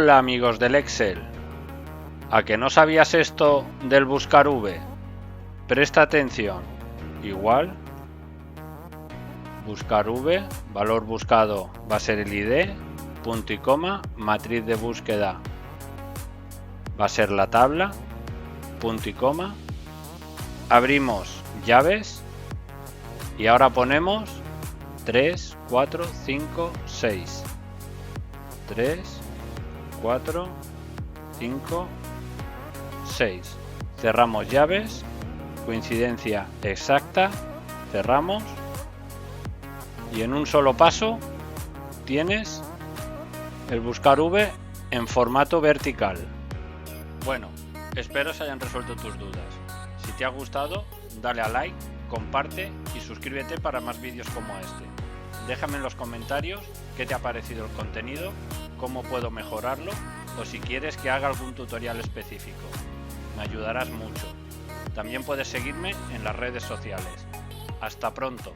Hola amigos del Excel, ¿a que no sabías esto del buscar V? Presta atención, igual, buscar V, valor buscado va a ser el ID, punto y coma, matriz de búsqueda va a ser la tabla, punto y coma, abrimos llaves y ahora ponemos 3, 4, 5, 6, 3, 4, 5, 6. Cerramos llaves, coincidencia exacta, cerramos y en un solo paso tienes el buscar V en formato vertical. Bueno, espero se hayan resuelto tus dudas. Si te ha gustado, dale a like, comparte y suscríbete para más vídeos como este. Déjame en los comentarios qué te ha parecido el contenido, cómo puedo mejorarlo o si quieres que haga algún tutorial específico. Me ayudarás mucho. También puedes seguirme en las redes sociales. Hasta pronto.